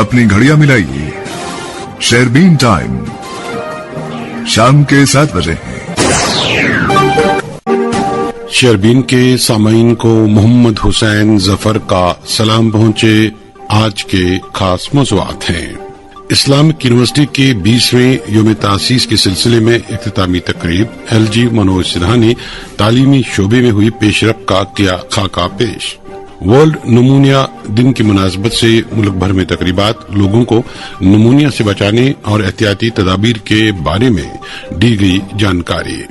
अपनी घड़ियां मिलाइए, शेरबीन टाइम शाम के 7 बजे है। शेरबीन के सामीन को मोहम्मद हुसैन जफर का सलाम पहुंचे। आज के खास मौज़ूआत हैं। इस्लामिक यूनिवर्सिटी के 20वें योम तासीस के सिलसिले में इख्तितामी तकरीब। LG मनोज सिन्हा ने तालीमी शोबे में हुई पेशरफ का किया खाका पेश। वर्ल्ड नमूनिया दिन की मुनासबत से मुल्क भर में तकरीबात। लोगों को नमूनिया से बचाने और एहतियाती तदाबीर के बारे में दी गई जानकारी।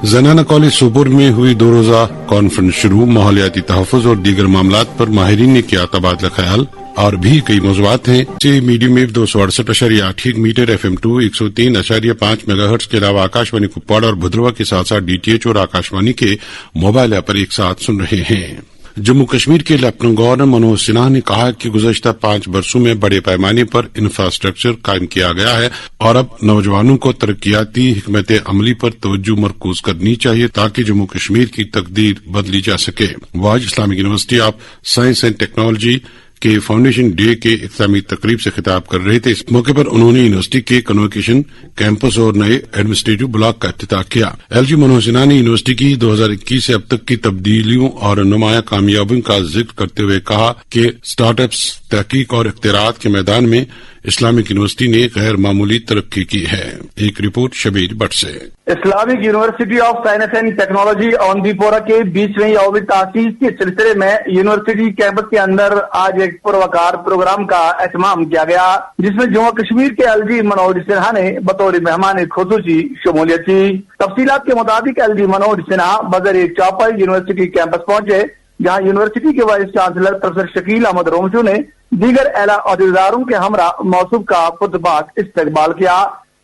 ज़नाना कॉलेज सोपोर में हुई 2 रोजा कॉन्फ्रेंस शुरू। माहौलियाती तहफ़्फ़ुज़ और दीगर मामलात पर माहिरीन ने किया तबादला ख्याल। और भी कई मौज़ूआत हैं। Medium wave 268.8 metre, FM2 103.5 megahertz के अलावा आकाशवाणी कुपवाड़ा और भद्रवा के साथ साथ DTH और आकाशवाणी के मोबाइल ऐप पर एक साथ सुन रहे हैं। जम्मू कश्मीर के लेफ्टिनेंट गवर्नर मनोज सिन्हा ने कहा कि गुज़श्ता 5 वर्षों में बड़े पैमाने पर इंफ्रास्ट्रक्चर कायम किया गया है और अब नौजवानों को तरक्याती हिकमत अमली पर तवज्जो मरकूज करनी चाहिए ताकि जम्मू कश्मीर की तकदीर बदली जा सके। वो आज Islamic university of science and technology के फाउंडेशन डे के इख्तितामी तकरीब से खिताब कर रहे थे। इस मौके पर उन्होंने यूनिवर्सिटी के कन्वोकेशन कैंपस और नए एडमिनिस्ट्रेटिव ब्लॉक का इफ्तिताह किया। LG मनोज सिन्हा ने यूनिवर्सिटी की 2021 से अब तक की तब्दीलियों और नुमाया कामयाबियों का जिक्र करते हुए कहा कि स्टार्टअप्स, तहकीक और इख्तिरात के मैदान में इस्लामिक यूनिवर्सिटी ने गैर मामूली तरक्की की है। एक रिपोर्ट शबीर भट्ट से। Islamic university of science and technology Awantipora के 20वें यौम तासीस के सिलसिले में यूनिवर्सिटी कैंपस के अंदर आज एक पुरवकार प्रोग्राम का एहतमाम किया गया, जिसमें जम्मू कश्मीर के LG मनोज सिन्हा ने बतौर मेहमान खुसूसी शमूलियत की। तफसीलात के मुताबिक LG मनोज सिन्हा बगैर चौपर यूनिवर्सिटी कैंपस पहुंचे, जहां यूनिवर्सिटी के vice chancellor professor Shakeel Ahmad Romshoo ने दीगर एला अहदेदारों के हमरा मौसूफ का खुतबात इस्तकबाल किया,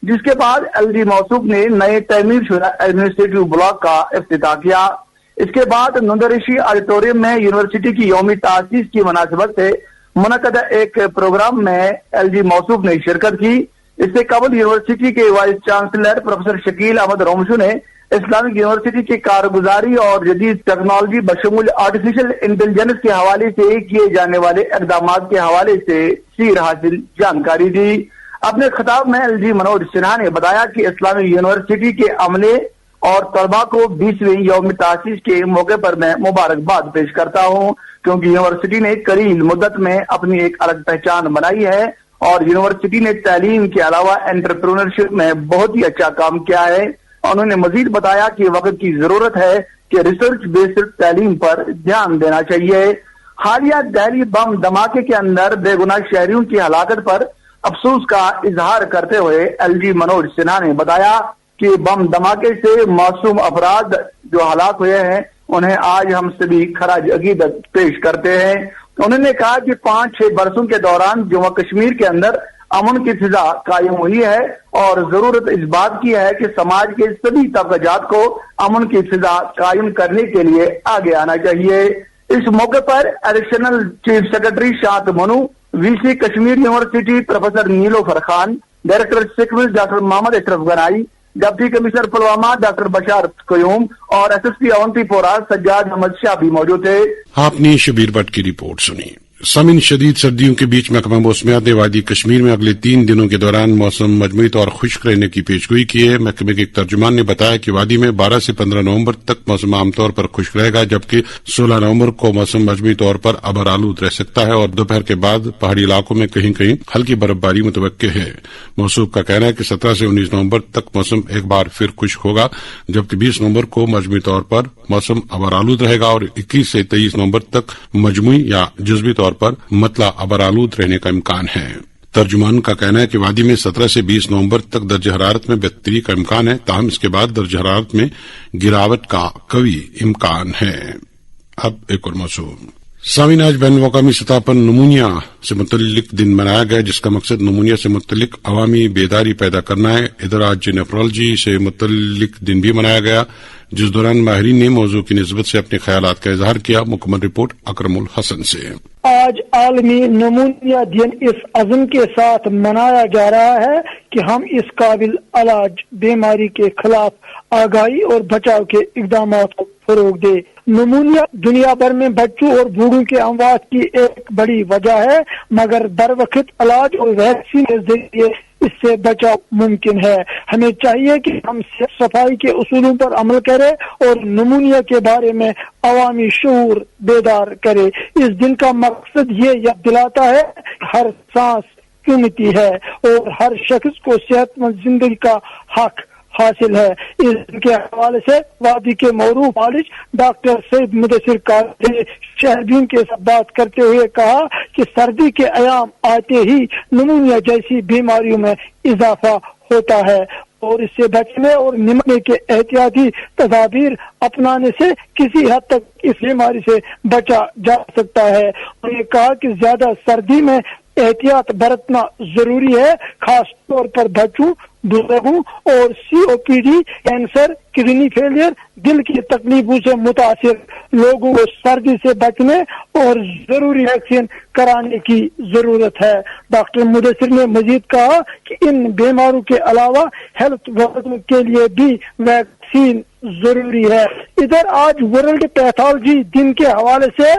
जिसके बाद LG मौसूफ ने नए तमीर शुदा एडमिनिस्ट्रेटिव ब्लॉक का इफ्तिताह किया। इसके बाद नुंदरिशी ऑडिटोरियम में यूनिवर्सिटी की यौमी तासीस की मुनासिबत से मुनक़दा एक प्रोग्राम में LG मौसूफ ने शिरकत की। इससे कबल यूनिवर्सिटी के vice chancellor professor Shakeel Ahmad Romshoo ने इस्लामिक यूनिवर्सिटी की कारगुजारी और जदीद टेक्नोलॉजी बशमूल आर्टिफिशियल इंटेलिजेंस के हवाले से किए जाने वाले इक़दाम के हवाले से सीर हासिल जानकारी दी। अपने खिताब में LG मनोज सिन्हा ने बताया कि इस्लामिक यूनिवर्सिटी के अमले और तलबा को 20वें यौम तासीस के मौके पर मैं मुबारकबाद पेश करता हूँ, क्योंकि यूनिवर्सिटी ने करील मुद्दत में अपनी एक अलग पहचान बनाई है और यूनिवर्सिटी ने तालीम के अलावा एंटरप्रेन्योरशिप में बहुत ही अच्छा काम किया है। उन्होंने मजीद बताया कि वक्त की जरूरत है कि रिसर्च बेस्ड तालीम पर ध्यान देना चाहिए। हालिया दिल्ली बम धमाके के अंदर बेगुनाह शहरियों की हलाकत पर अफसोस का इजहार करते हुए LG मनोज सिन्हा ने बताया कि बम धमाके से मासूम अफराद जो हलाक हुए हैं उन्हें आज हम सभी खराज अकीदत पेश करते हैं। उन्होंने कहा कि 5-6 वर्षों के दौरान जम्मू कश्मीर के अंदर अमन की फिजा कायम हुई है और जरूरत इस बात की है कि समाज के सभी तबकात को अमन की फिजा कायम करने के लिए आगे आना चाहिए। इस मौके पर additional chief secretary Shantmanu, VC Kashmir university professor Nilofer Khan, director सिक्विल doctor Mohammad Ashraf Ganai, deputy commissioner Pulwama doctor Bashar Qayoom और SSP औंधीपोरा सज्जाद अहमद शाह भी मौजूद थे। आपने शबीर भट्ट की रिपोर्ट सुनी। सामिन शदीद सर्दियों के बीच महकमा मौसमियात ने वादी कश्मीर में अगले 3 दिनों के दौरान मौसम मजमूई तौर खुश्क रहने की पेशगोई की है। महकमे के एक तर्जुमान ने बताया कि वादी में 12 से 15 नवंबर तक मौसम आमतौर पर खुश्क रहेगा, जबकि 16 नवंबर को मौसम मजमूई तौर पर अबर आलूद रह सकता है और दोपहर के बाद पहाड़ी इलाकों में कहीं कहीं हल्की बर्फबारी मुतवक्के है। मौसूफ का कहना है कि 17 से 19 नवंबर तक मौसम एक बार फिर खुश्क होगा, जबकि 20 नवंबर को मजमूई तौर पर मौसम अबर आलूद रहेगा और 21 से 23 नवंबर तक मजमूई या जुज़वी तौर पर मतला अबर आलूद रहने का इम्कान है। तर्जुमान का कहना है कि वादी में 17 से 20 नवंबर तक दर्ज हरारत में बेहतरी का इम्कान है, ताहम इसके बाद दर्ज हरारत में गिरावट का कवी इम्कान है। अब एक और मौजूद। सामीन, आज बैन अवी सतह पर नमूनिया से मुतल्लिक दिन मनाया गया, जिसका मकसद नमूनिया से मुतल्लिक अवामी बेदारी पैदा करना है। इधर आज नेफ्रोलॉजी से मुतल्लिक दिन भी मनाया गया, जिस दौरान माहिरीन ने मौजू की निस्बत से अपने ख्यालात का इजहार किया। मुकम्मल रिपोर्ट अकरमुल हसन से। آج عالمی نمونیا دن اس عزم کے ساتھ منایا جا رہا ہے کہ ہم اس قابل علاج بیماری کے خلاف آگاہی اور بچاؤ کے اقدامات کو فروغ دے۔ نمونیا دنیا بھر میں بچوں اور بوڑھوں کے اموات کی ایک بڑی وجہ ہے، مگر بروقت علاج اور ویکسین کے ذریعے اس سے بچاؤ ممکن ہے۔ ہمیں چاہیے کہ ہم صفائی کے اصولوں پر عمل کریں اور نمونیا کے بارے میں عوامی شعور بیدار کریں۔ اس دن کا مقصد یہ یاد دلاتا ہے کہ ہر سانس قیمتی ہے اور ہر شخص کو صحت مند زندگی کا حق حاصل ہے۔ اس دن کے حوالے سے وادی کے معروف عالج ڈاکٹر سید مدثر قادری نے شہرین کے ساتھ بات کرتے ہوئے کہا کہ سردی کے ایام آتے ہی نمونیا جیسی بیماریوں میں اضافہ ہوتا ہے اور اس سے بچنے اور نمٹنے کے احتیاطی تدابیر اپنانے سے کسی حد تک اس بیماری سے بچا جا سکتا ہے۔ انہوں نے کہا کہ زیادہ سردی میں احتیاط برتنا ضروری ہے، خاص طور پر بچوں، بزرگوں اور COPD، کینسر، کڈنی فیلئر، دل کی تکلیفوں سے متاثر لوگوں کو سردی سے بچنے اور ضروری ویکسین کرانے کی ضرورت ہے۔ ڈاکٹر مدثر نے مزید کہا کہ ان بیماروں کے علاوہ ہیلتھ ورکروں کے لیے بھی ویکسین ضروری ہے۔ ادھر آج ورلڈ پیتھولوجی دن کے حوالے سے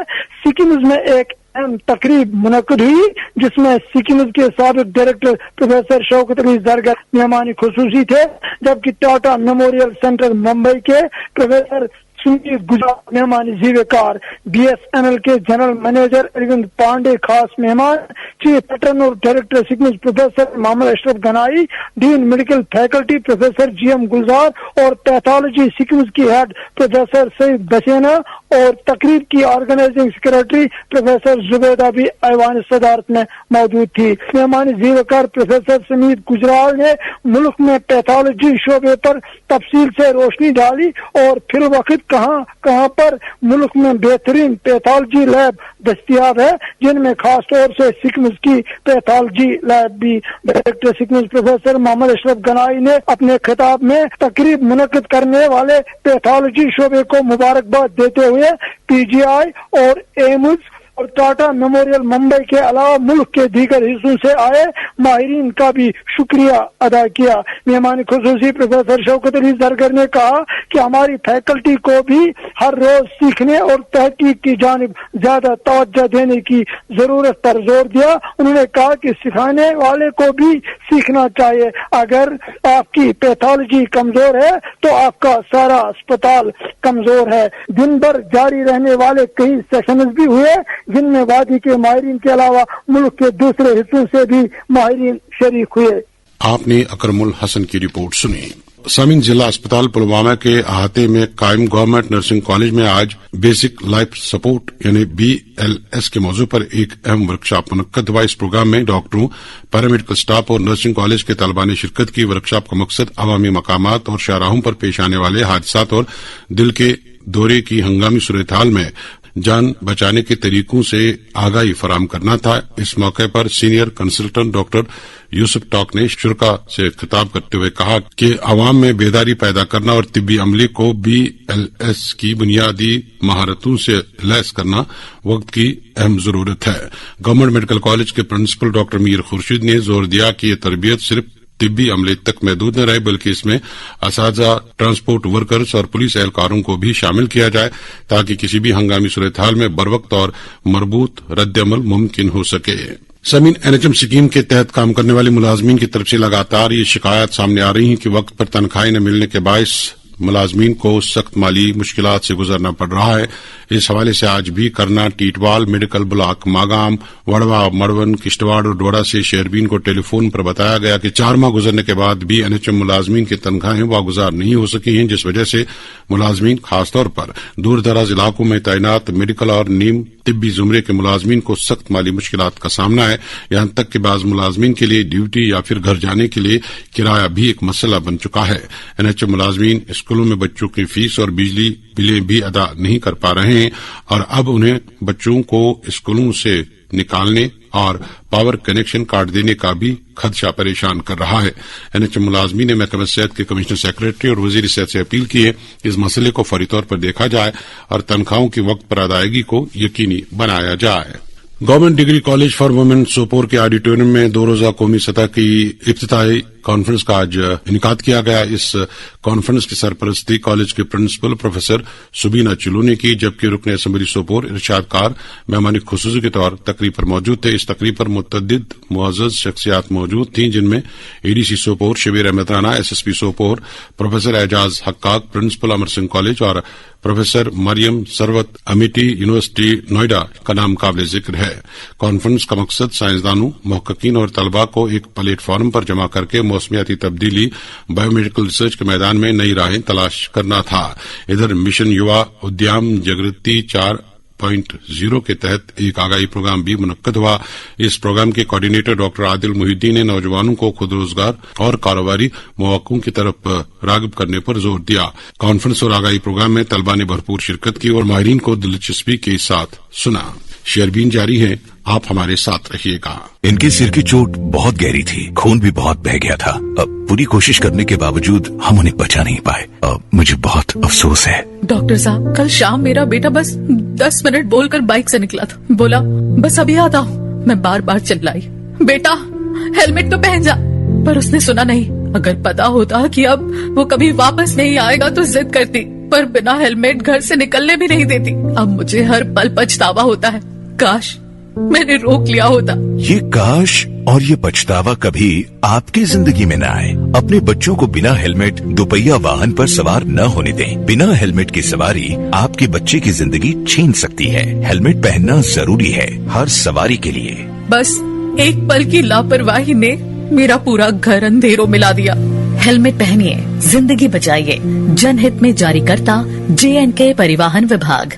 سکمز میں ایک اہم تقریب منعقد ہوئی، جس میں سکمز کے سابق ڈائریکٹر پروفیسر شوکت علی زرگر مہمان خصوصی تھے، جبکہ ٹاٹا میموریل سینٹر ممبئی کے پروفیسر سنجیت گجرال مہمان زیوکار، BSNL کے جنرل مینیجر اروند پانڈے خاص مہمان، chief patron director SKIMS professor Mohammad Ashraf Ganai, dean medical faculty professor GM Gulzar اور پیتھولوجی سکمز کی ہیڈ پروفیسر سعید بسینا اور تقریب کی آرگنائزنگ سیکرٹری پروفیسر زبیدہ بھی ایوان صدارت میں موجود تھی۔ مہمان زیوکار پروفیسر سمیت گجرال نے ملک میں پیتھولوجی شعبے پر تفصیل سے روشنی ڈالی اور پھر وقت کہاں پر ملک میں بہترین پیتھولوجی لیب دستیاب ہے، جن میں خاص طور سے سکمز کی پیتھولوجی لیب بھی۔ Director SKIMS professor Mohammad Ashraf گنائی نے اپنے خطاب میں تقریب منعقد کرنے والے پیتھولوجی شعبے کو مبارکباد دیتے ہوئے PGI اور ایمز اور ٹاٹا میموریل ممبئی کے علاوہ ملک کے دیگر حصوں سے آئے ماہرین کا بھی شکریہ ادا کیا۔ مہمان خصوصی پروفیسر شوکت علی زرگر نے کہا کہ ہماری فیکلٹی کو بھی ہر روز سیکھنے اور تحقیق کی جانب زیادہ توجہ دینے کی ضرورت پر زور دیا۔ انہوں نے کہا کہ سکھانے والے کو بھی سیکھنا چاہیے۔ اگر آپ کی پیتھولوجی کمزور ہے تو آپ کا سارا اسپتال کمزور ہے۔ دن بھر جاری رہنے والے کئی سیشنز بھی ہوئے، جن میں وادی کے ماہرین کے علاوہ ملک کے دوسرے حصوں سے بھی ماہرین شریک ہوئے۔ آپ نے اکرم الحسن کی رپورٹ سنی۔ سامعین، ضلع اسپتال پلوامہ کے احاطے میں قائم گورنمنٹ نرسنگ کالج میں آج بیسک لائف سپورٹ یعنی BLS کے موضوع پر ایک اہم ورکشاپ منعقد ہوا۔ اس پروگرام میں ڈاکٹروں، پیرامیڈیکل سٹاف اور نرسنگ کالج کے طلباء نے شرکت کی۔ ورکشاپ کا مقصد عوامی مقامات اور شاہراہوں پر پیش آنے والے حادثات اور دل کے دورے کی ہنگامی صورتحال میں جان بچانے کے طریقوں سے آگاہی فراہم کرنا تھا۔ اس موقع پر سینئر کنسلٹنٹ ڈاکٹر یوسف ٹاک نے شرکاء سے خطاب کرتے ہوئے کہا کہ عوام میں بیداری پیدا کرنا اور طبی عملے کو BLS کی بنیادی مہارتوں سے لیس کرنا وقت کی اہم ضرورت ہے۔ گورنمنٹ میڈیکل کالج کے پرنسپل ڈاکٹر میر خورشید نے زور دیا کہ یہ تربیت صرف طبی عملے تک محدود نہ رہے بلکہ اس میں اساتذہ، ٹرانسپورٹ ورکرز اور پولیس اہلکاروں کو بھی شامل کیا جائے تاکہ کسی بھی ہنگامی صورتحال میں بروقت اور مربوط رد عمل ممکن ہو سکے۔ سامعین، NHM اسکیم کے تحت کام کرنے والے ملازمین کی طرف سے لگاتار یہ شکایات سامنے آ رہی ہیں کہ وقت پر تنخواہیں نہ ملنے کے باعث ملازمین کو سخت مالی مشکلات سے گزرنا پڑ رہا ہے۔ اس حوالے سے آج بھی کرنا، ٹیٹوال، میڈیکل بلاک ماگام، وڑوا، مڑون، کشتواڑ اور ڈوڑا سے شہربین کو ٹیلی فون پر بتایا گیا کہ 4 ماہ گزرنے کے بعد بھی NHM ملازمین کی تنخواہیں واگزار نہیں ہو سکی ہیں، جس وجہ سے ملازمین خاص طور پر دور دراز علاقوں میں تعینات میڈیکل اور نیم طبی زمرے کے ملازمین کو سخت مالی مشکلات کا سامنا ہے۔ یہاں تک کہ بعض ملازمین کے لیے ڈیوٹی یا پھر گھر جانے کے لیے کرایہ بھی ایک مسئلہ بن چکا ہے۔ NHM ملازمین اسکولوں میں بچوں کی فیس اور بجلی بلیں بھی ادا نہیں کر پا رہے ہیں اور اب انہیں بچوں کو اسکولوں سے نکالنے اور پاور کنیکشن کاٹ دینے کا بھی خدشہ پریشان کر رہا ہے۔ NHM ملازمین نے محکمہ صحت کے کمشنر سیکرٹری اور وزیر صحت سے اپیل کی ہے کہ اس مسئلے کو فوری طور پر دیکھا جائے اور تنخواہوں کی وقت پر ادائیگی کو یقینی بنایا جائے۔ Government degree college for women Sopore के ऑडिटोरियम में 2 रोजा कौमी सतह की इफ्तिताई कॉन्फ्रेंस का आज इनेकाद किया गया। इस कॉन्फ्रेंस की सरपरस्ती कॉलेज के प्रिंसिपल प्रोफेसर सुबीना चिलू ने की, जबकि रुकन असम्बली सोपोर इरशाद कार मेहमानी खुसूसी के तौर तकरीब पर मौजूद थे। इस तकरीब पर मुतअद्दिद मुअज़्ज़ज़ शख्सियात मौजूद थीं, जिनमें ADC Sopore Shabir Ahmad Rana, SSP Sopore professor Ejaz Hakak, principal Amar Singh college और प्रोफेसर मरियम सरवत अमिटी यूनिवर्सिटी नोएडा का नाम काबिल जिक्र है। कॉन्फ्रेंस का मकसद साइंसदानों, मुहक्किकीन और तलबा को एक प्लेटफार्म पर जमा करके मौसमियाती तब्दीली, बायोमेडिकल रिसर्च के मैदान में नई राहें तलाश करना था। इधर मिशन युवा उद्यम जागृति 4.0 के तहत एक आगाही प्रोग्राम भी मुनक्कद हुआ। इस प्रोग्राम के कोऑर्डिनेटर डॉक्टर आदिल मुहिद्दीन ने नौजवानों को खुद रोजगार और कारोबारी मौकों की तरफ राग़िब करने पर जोर दिया। कॉन्फ्रेंस और आगाही प्रोग्राम में तलबा ने भरपूर शिरकत की और माहिरीन को दिलचस्पी के साथ सुना। शेयरबीन जारी है, आप हमारे साथ रहिएगा। इनके सिर की चोट बहुत गहरी थी, खून भी बहुत बह गया था। अब पूरी कोशिश करने के बावजूद हम उन्हें बचा नहीं पाए। अब मुझे बहुत अफसोस है। डॉक्टर साहब, कल शाम मेरा बेटा बस 10 मिनट बोलकर बाइक से निकला था। बोला बस अभी आता हूँ। मैं बार बार चिल्लाई, बेटा हेलमेट तो पहन जा, पर उसने सुना नहीं। अगर पता होता कि अब वो कभी वापस नहीं आएगा तो जिद करती, पर बिना हेलमेट घर से निकलने भी नहीं देती। अब मुझे हर पल पछतावा होता है, काश मैंने रोक लिया होता। ये काश और ये पछतावा कभी आपकी जिंदगी में न आए। अपने बच्चों को बिना हेलमेट दोपहिया वाहन पर सवार न होने दें। बिना हेलमेट की सवारी आपके बच्चे की जिंदगी छीन सकती है। हेलमेट पहनना जरूरी है हर सवारी के लिए। बस एक पल की लापरवाही ने मेरा पूरा घर अंधेरों मिला दिया। हेलमेट पहनिए, जिंदगी बचाइए। जनहित में जारी करता J&K परिवहन विभाग।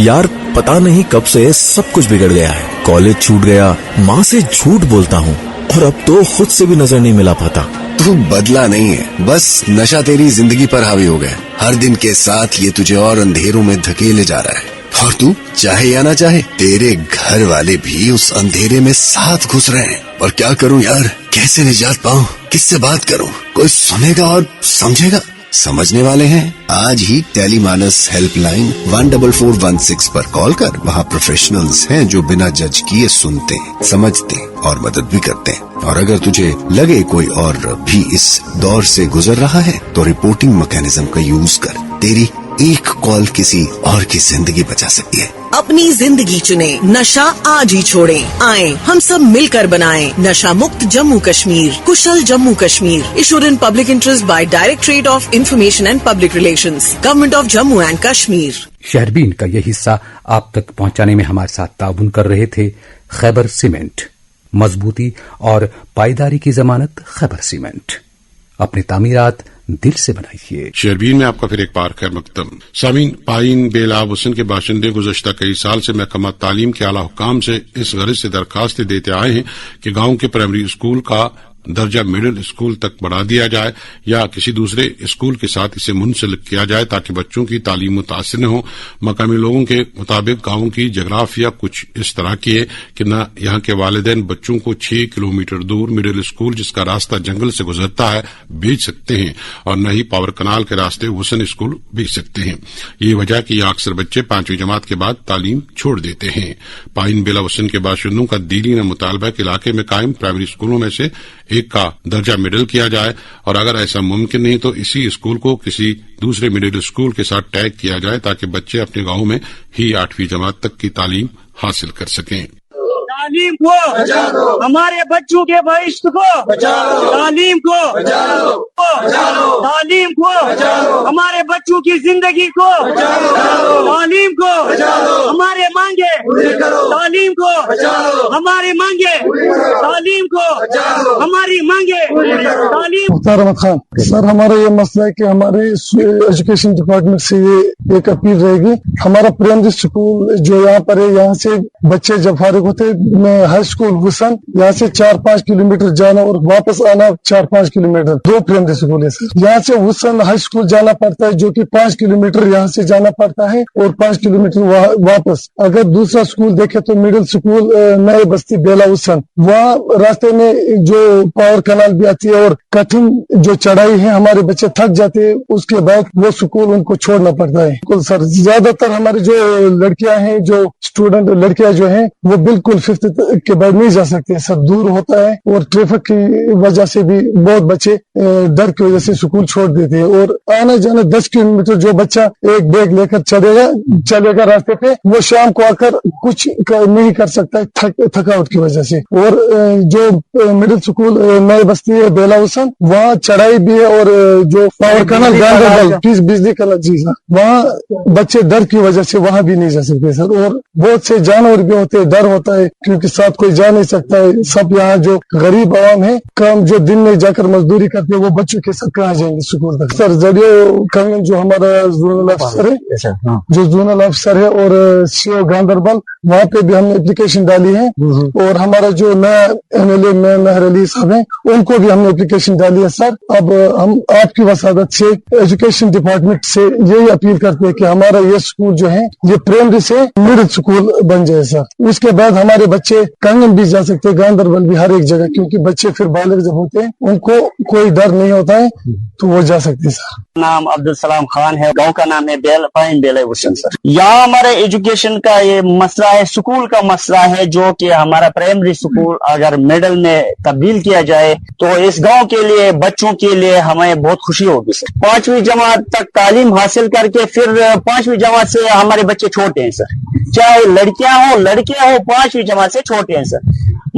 यार पता नहीं कब से सब कुछ बिगड़ गया है। कॉलेज छूट गया, माँ से झूठ बोलता हूँ और अब तो खुद से भी नजर नहीं मिला पाता। तू बदला नहीं है, बस नशा तेरी जिंदगी पर हावी हो गया। हर दिन के साथ ये तुझे और अंधेरों में धकेले जा रहा है, और तू चाहे या ना चाहे तेरे घर वाले भी उस अंधेरे में साथ घुस रहे हैं। और क्या करूं यार, कैसे निजात पाऊं, किससे बात करूं? कोई सुनेगा और समझेगा? समझने वाले हैं आज ही टेलीमानस हेल्पलाइन 14416 पर कॉल कर। वहाँ प्रोफेशनल्स हैं जो बिना जज किए सुनते हैं, समझते हैं और मदद भी करते हैं। और अगर तुझे लगे कोई और भी इस दौर से गुजर रहा है तो रिपोर्टिंग मैकेनिज्म का यूज कर। तेरी एक कॉल किसी और की जिंदगी बचा सकती है। अपनी जिंदगी चुने, नशा आज ही छोड़ें। आए हम सब मिलकर बनाएं नशा मुक्त जम्मू कश्मीर, कुशल Jammu Kashmir. Issued in public interest by directorate of information and public relations, government of Jammu and Kashmir. शहरबीन का ये हिस्सा आप तक पहुंचाने में हमारे साथ ताउन कर रहे थे खैबर सीमेंट। मजबूती और पायदारी की जमानत खैबर सीमेंट। अपनी तामीरात दिल से बनाइए। शेरबीन में आपका फिर एक बार खैर मकदम। सामीन, पाइन बेलाब हुसैन के बाशिंदे गुज़श्ता कई साल से महकमा तालीम के आला हुकाम से इस गरज से दरखास्तें देते आए हैं कि गांव के प्राइमरी स्कूल का दर्जा मिडिल स्कूल तक बढ़ा दिया जाए या किसी दूसरे स्कूल के साथ इसे मुंसलिक किया जाए ताकि बच्चों की तालीम मुतासिर न हो। मकामी लोगों के मुताबिक गांव की जगराफिया कुछ इस तरह की है कि न यहाँ के वालिदैन बच्चों को 6 किलोमीटर दूर मिडिल स्कूल, जिसका रास्ता जंगल से गुजरता है, भेज सकते हैं और न ही पावर कनाल के रास्ते हुसन स्कूल भेज सकते हैं। ये वजह कि यहाँ अक्सर बच्चे 5वीं जमात के बाद तालीम छोड़ देते हैं। पाइन बेला हुसैन के बाशिंदों का दीनी मुतालबा के इलाके में कायम प्राइमरी स्कूलों में से एक का दर्जा मिडिल किया जाए और अगर ऐसा मुमकिन नहीं तो इसी स्कूल को किसी दूसरे मिडिल स्कूल के साथ टैग किया जाए ताकि बच्चे अपने गांव में ही 8वीं जमात तक की तालीम हासिल कर सकें। तालीम को बचाओ, हमारे बच्चों के भविष्य को बचाओ, तालीम को बचाओ, तालीम को बचाओ, हमारे बच्चों की जिंदगी को बचाओ, तालीम को बचाओ, हमारे मांगे तालीम को बचाओ, हमारी मांगे तालीम को बचाओ, हमारी मांगे तालीम। मुख्तार अहमद खान सर, हमारा ये मसला है कि हमारे एजुकेशन डिपार्टमेंट से ये एक अपील रहेगी। हमारा प्राइमरी स्कूल जो यहाँ पर है, यहाँ से बच्चे जब फारिग होते में हाई स्कूल हुसन, यहाँ से 4-5 किलोमीटर जाना और वापस आना 4-5 किलोमीटर, 2 प्राइमरी स्कूल है सर। यहाँ से हुसन हाई स्कूल जाना पड़ता है जो कि 5 किलोमीटर यहाँ से जाना पड़ता है और 5 किलोमीटर वापस। अगर दूसरा स्कूल देखे तो मिडिल मिडिल स्कूल नए बस्ती बेला हुसैन, वहाँ रास्ते में जो पावर कनाल भी आती है और कठिन जो चढ़ाई है, हमारे बच्चे थक जाते हैं, उसके बाद वो स्कूल उनको छोड़ना पड़ता है। बिल्कुल सर, ज्यादातर हमारे जो लड़कियां हैं, जो स्टूडेंट लड़कियां जो हैं, वो बिल्कुल 5th के बाद नहीं जा सकते सर, दूर होता है और ट्रैफिक की वजह से भी बहुत बच्चे डर की वजह से स्कूल छोड़ देते हैं। और आने जाने 10 किलोमीटर जो बच्चा एक बैग लेकर चलेगा रास्ते पे, वो शाम को आकर कुछ नहीं कर सकता है थकावट की वजह से। और जो मिडिल स्कूल नई बस्ती है बेला हुसैन, वहाँ चढ़ाई भी है और जो पावर कनाल गांधरबल बिजली कनाल, जी सर, वहाँ बच्चे डर की वजह से वहाँ भी नहीं जा सकते सर। और बहुत से जानवर भी होते हैं, डर होता है क्योंकि साथ कोई जा नहीं सकता है। सब यहाँ जो गरीब आवाम है, काम जो दिन में जाकर मजदूरी करते हैं, वो बच्चों के साथ कहाँ जाएंगे स्कूल तक सर। जरिए कंगन जो हमारा जोनल अफसर है, जो जोनल अफसर है और सीओ गांधरबल, वहाँ पे भी हमने एप्लीकेशन डाली है। और हमारा जो नया MLA मेहर अली साहब है, उनको भी हमने एप्लीकेशन डाली है सर। अब हम आपकी वसादत से एजुकेशन डिपार्टमेंट से यही अपील करते हैं कि हमारा ये स्कूल जो है, ये प्राइमरी से मिडिल स्कूल बन जाए सर। उसके बाद हमारे बच्चे कंगन भी जा सकते हैं, गांधरबल भी, हर एक जगह, क्योंकि बच्चे फिर बालिग जब होते हैं उनको कोई डर नहीं होता है, तो वो जा सकते हैं सर। नाम अब्दुल सलाम खान है, गांव का नाम है पाइन बेला हुसैन सर। यहाँ हमारे एजुकेशन का ये मसला है, स्कूल का मसला है, जो कि हमारा प्राइमरी स्कूल अगर मिडिल में तब्दील किया जाए तो इस गांव के लिए, बच्चों के लिए हमें बहुत खुशी होगी सर। 5वीं जमात तक तालीम हासिल करके फिर 5वीं जमात से हमारे बच्चे छोटे हैं सर, चाहे लड़कियां हो 5वीं जमात से छोटे हैं सर।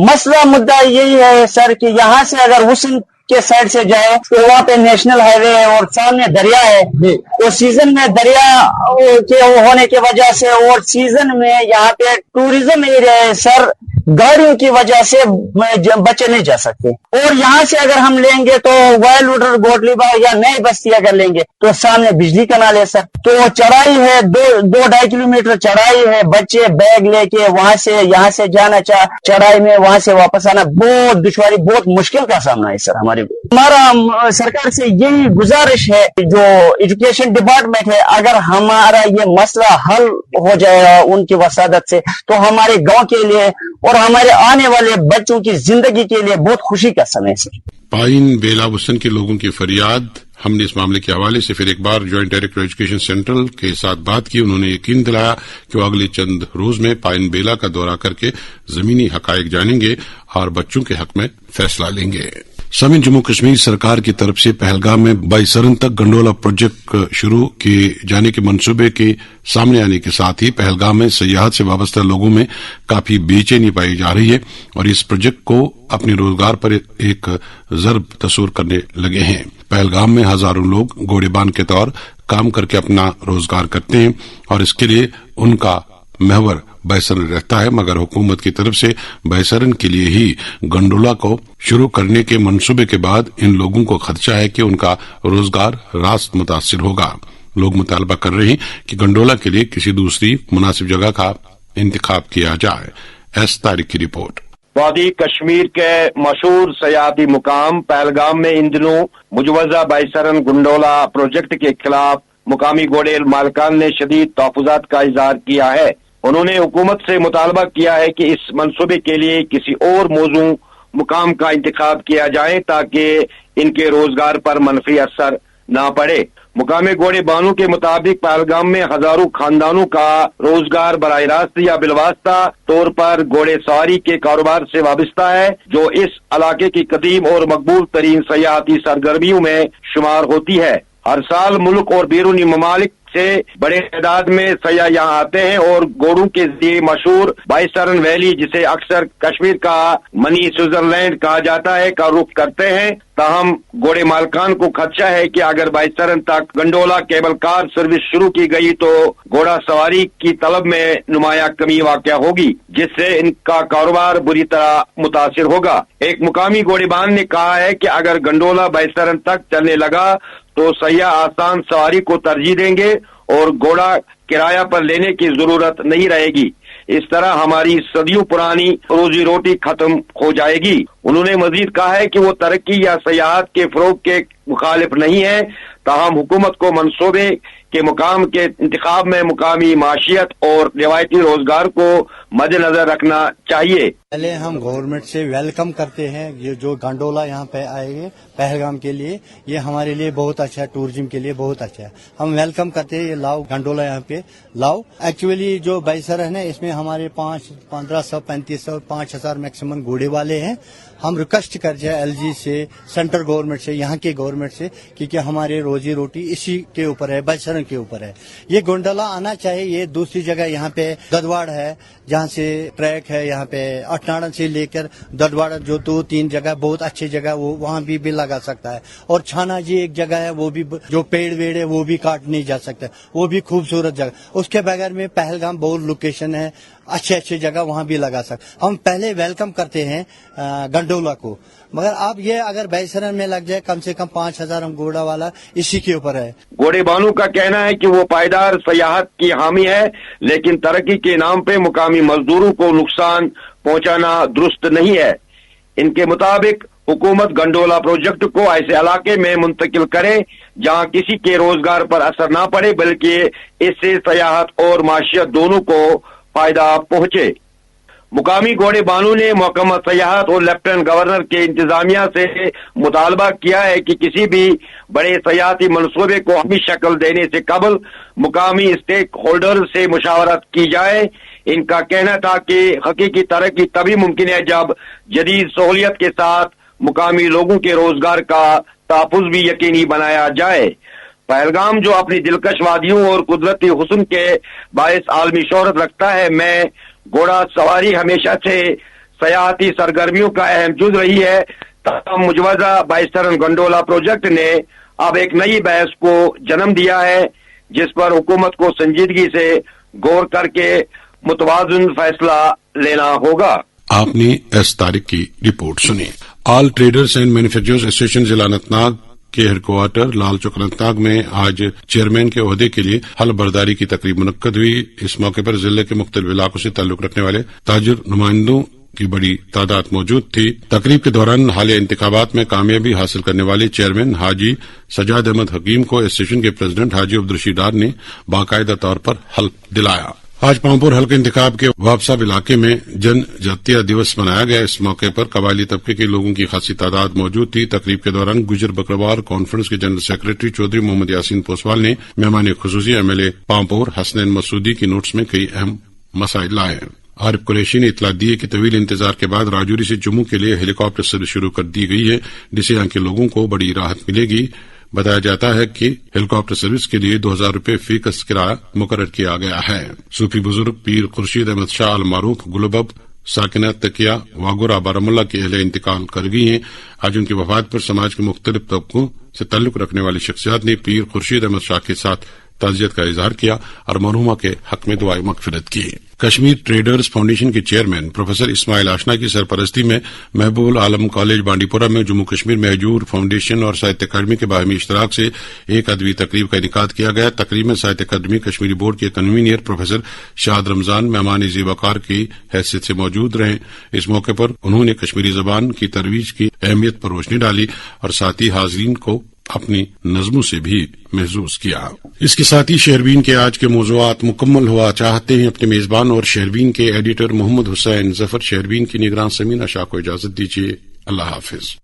मसला मुद्दा यही है सर कि यहाँ से अगर हुसैन के साइड से जाए तो वहाँ पे नेशनल हाईवे है और सामने दरिया है, और सीजन में दरिया के होने की वजह से और सीजन में यहाँ पे टूरिज्म एरिया है सर, गाड़ियों की वजह से बच्चे नहीं जा सकते। और यहाँ से अगर हम लेंगे तो वाइल्ड वुडर गोटलीबा या नई बस्ती अगर लेंगे तो सामने बिजली कनाल है सर, तो चढ़ाई है, 2-2.5 किलोमीटर चढ़ाई है, बच्चे बैग लेके वहां से यहाँ से जाना चढ़ाई में, वहां से वापस आना बहुत दुश्वारी, बहुत मुश्किल का सामना है सर। हमारा सरकार से यही गुजारिश है, जो एजुकेशन डिपार्टमेंट है, अगर हमारा ये मसला हल हो जाएगा उनकी वसादत से, तो हमारे गांव के लिए और हमारे आने वाले बच्चों की जिंदगी के लिए बहुत खुशी का समय है। पाइन बेला हुसैन के लोगों की फरियाद, हमने इस मामले के हवाले से फिर एक बार ज्वाइंट डायरेक्टर एजुकेशन सेंट्रल के साथ बात की। उन्होंने यकीन दिलाया कि वो अगले चंद रोज में पाइन बेला का दौरा करके जमीनी हकायक जानेंगे और बच्चों के हक में फैसला लेंगे। सामीन, जम्मू कश्मीर सरकार की तरफ से पहलगाम में 22 सरन तक गंडोला प्रोजेक्ट शुरू किए जाने के मंसूबे के सामने आने के साथ ही पहलगाम में सयाहत से वाबस्ता लोगों में काफी बेचैनी पाई जा रही है और इस प्रोजेक्ट को अपने रोजगार पर एक जरब तस्वुर करने लगे हैं। पहलगाम में हजारों लोग घोड़ेबान के तौर काम करके अपना रोजगार करते हैं और इसके लिए उनका महवर बैसरन रहता है, मगर हुकूमत की तरफ से बैसरन के लिए ही गंडोला को शुरू करने के मंसूबे के बाद इन लोगों को खदशा है कि उनका रोजगार रास्त मुतासिर होगा। लोग मुतालबा कर रहे हैं कि गंडोला के लिए किसी दूसरी मुनासिब जगह का इंतखाब किया जाए। एस तारिक की रिपोर्ट। वादी कश्मीर के मशहूर सयाहती मुकाम पहलगाम में इन दिनों मुजवजा बैसरन गंडोला प्रोजेक्ट के खिलाफ मुकामी घोड़े मालकान ने शदीद तहफुजात का इजहार किया है। उन्होंने हुकूमत से मुतालबा किया है कि इस मंसूबे के लिए किसी और मौजू मुकाम का इंतखाब किया जाए ताकि इनके रोजगार पर मनफी असर न पड़े। मुकामी घोड़े बानों के मुताबिक पहलगाम में हजारों खानदानों का रोजगार बराह रास्त या बिलवास्ता तौर पर घोड़े सवारी के कारोबार से वाबस्ता है, जो इस इलाके की कदीम और मकबूल तरीन सयाहती सरगर्मियों में शुमार होती है। हर साल मुल्क और बैरूनी ममालिक से बड़े तादाद में सयाह यहाँ आते हैं और घोड़ों के लिए मशहूर बैसरन वैली, जिसे अक्सर कश्मीर का मनी स्विट्जरलैंड कहा जाता है, का रुख करते हैं। ताहम घोड़े मालकान को खदशा है कि अगर बैसरन तक गंडोला केबल कार सर्विस शुरू की गई तो घोड़ा सवारी की तलब में नुमाया कमी वाक़या होगी, जिससे इनका कारोबार बुरी तरह मुतासिर होगा। एक मुकामी घोड़ेबान ने कहा है कि अगर गंडोला बैसरन तक चलने लगा तो सयाह आसान सवारी को तरजीह देंगे और घोड़ा किराया पर लेने की जरूरत नहीं रहेगी। इस तरह हमारी सदियों पुरानी रोजी रोटी खत्म हो जाएगी। उन्होंने मजीद कहा है कि वो तरक्की या सयाहत के फरोग के मुखालिफ नहीं है, ताहम हुकूमत को मंसूबे के मुकाम के इंतखाब में मुकामी माशियत और रिवायती रोजगार को मद नजर रखना चाहिए। पहले हम गवर्नमेंट से वेलकम करते हैं ये जो गंडोला यहाँ पे आएंगे पहलगाम के लिए, ये हमारे लिए बहुत अच्छा है, टूरिज्म के लिए बहुत अच्छा है। हम वेलकम करते हैं, ये लाओ गंडोला यहाँ पे लाओ। एक्चुअली जो बाइसर है ना, इसमें हमारे 1500, 3500, 5000 मैक्सिमम घोड़े वाले हैं। हम रिक्वेस्ट करते हैं एलजी से, सेंट्रल गवर्नमेंट से, यहाँ के गवर्नमेंट से, क्योंकि हमारे रोजी रोटी इसी के ऊपर है, बाइसरन के ऊपर है। ये गोंडोला आना चाहिए। ये दूसरी जगह यहाँ पे गदवाड़ है, जहाँ से ट्रैक है, यहाँ पे अटनाड़न से लेकर दडवाड़ा जो 2-3 जगह बहुत अच्छी जगह, वो वहाँ भी लगा सकता है। और छाना जी एक जगह है, वो भी जो पेड़ वेड़ है वो भी काट नहीं जा सकता, वो भी खूबसूरत जगह। उसके बगैर में पहलगाम बहुत लोकेशन है, अच्छे जगह वहाँ भी लगा सकते। हम पहले वेलकम करते हैं गंडोला को, मगर अब ये अगर बैसरन में लग जाए कम से कम 5000 हम घोड़ा वाला इसी के ऊपर है। घोड़े बानू का कहना है कि वो पायदार सयाहत की हामी है, लेकिन तरक्की के नाम पे मुकामी मजदूरों को नुकसान पहुंचाना दुरुस्त नहीं है। इनके मुताबिक हुकूमत गंडोला प्रोजेक्ट को ऐसे इलाके में मुंतकिल करे जहां किसी के रोजगार पर असर ना पड़े, बल्कि इससे सयाहत और माशियत दोनों को फायदा पहुंचे। मुकामी घोड़े बानू ने महकमा सयाहत और लेफ्टिनेंट गवर्नर के इंतजामिया से मुतालबा किया है कि किसी भी बड़े सयाहती मनसूबे को अपनी शक्ल देने से कबल मुकामी स्टेक होल्डर से मुशावरत की जाए। इनका कहना था कि हकीकी तरक्की तभी मुमकिन है जब जदीद सहूलियत के साथ मुकामी लोगों के रोजगार का तहफ़्फ़ुज़ भी यकीनी बनाया जाए। पहलगाम जो अपनी दिलकश वादियों और कुदरती हुस्न के बायस आलमी शोहरत रखता है, में घोड़ा सवारी हमेशा से सयाहती सरगर्मियों का अहम जुज़ रही है। तमाम मुजवजा बाइसरन गंडोला प्रोजेक्ट ने अब एक नई बहस को जन्म दिया है, जिस पर हुकूमत को संजीदगी से गौर करके मुतवाज़िन फैसला लेना होगा। आपने एस तारिक की रिपोर्ट सुनी। All traders and manufacturers association जिला अनंतनाग के हेडक्वार्टर लाल चौक अनंतनाग में आज चेयरमैन के ओहदे के लिए हल बर्दारी की तकरीब मुनक्कद हुई। इस मौके पर जिले के मुख्तलिफ इलाकों से ताल्लुक रखने वाले ताजिर नुमाइंदों की बड़ी तादाद मौजूद थी। तकरीब के दौरान हालिया इंतखाबात में कामयाबी हासिल करने वाले चेयरमैन हाजी सजाद अहमद हकीम को एसोसिएशन के प्रेसिडेंट हाजी अब्दुल डार ने बाकायदा तौर पर हल्फ दिलाया। आज पांवपुर हल्के इंतखाब के वापसाब इलाके में जनजातीय दिवस मनाया गया। इस मौके पर कबायली तबके के लोगों की खासी तादाद मौजूद थी। तकरीब के दौरान गुजर बकरवाल कॉन्फ्रेंस के जनरल सेक्रेटरी चौधरी मोहम्मद यासीन पोसवाल ने मेहमान खुसूसी एमएलए पांवपुर हसनैन मसूदी की नोट्स में कई अहम मसाइल लाए। आरिफ कुरैशी ने इतला दी कि तवील इंतजार के बाद राजौरी से जम्मू के लिए हेलीकॉप्टर सर्विस शुरू कर दी गई है, जिससे यहां के लोगों को बड़ी राहत मिलेगी। बताया जाता है कि हेलीकॉप्टर सर्विस के लिए 2000 रुपए फी का किराया मुकर्रर किया गया है। सूफी बुजुर्ग पीर खुर्शीद अहमद शाह अल मारूफ गुलबब साकिना तकिया वागुरा बारामुल्ला की अहले इंतकाल कर गई हैं। आज उनकी वफात पर समाज के मुख्तलिफ तबकों से ताल्लुक रखने वाली शख्सियात ने पीर खुर्शीद अहमद शाह के साथ ताज़ियत का इजहार किया और मरहुमा के हक में दुआए मगफिरत की। कश्मीर ट्रेडर्स फाउंडेशन के चेयरमैन प्रोफेसर इस्माइल आशना की सरपरस्ती में महबूब आलम कॉलेज बांडीपुरा में जम्मू कश्मीर महजूर फाउंडेशन और साहित्य अकादमी के बाहमी इश्तराक से एक अदबी तकरीब का इनेकाद किया गया। तकरीब में साहित्य अकादमी कश्मीरी बोर्ड के कन्वीनियर प्रोफेसर शाद रमजान मेहमान ज़ीवकार की हैसियत से मौजूद रहे। इस मौके पर उन्होंने कश्मीरी जबान की तरवीज की अहमियत पर रोशनी डाली और साथ ही हाजरीन को अपनी नज़मों से भी महसूस किया। इसके साथ ही शेरबीन के आज के मौज़ूआत मुकम्मल हुआ। चाहते हैं अपने मेजबान और शेरबीन के एडिटर मोहम्मद हुसैन जफर शेरबीन की निगरान समीना शाह को इजाजत दीजिए। अल्लाह हाफिज।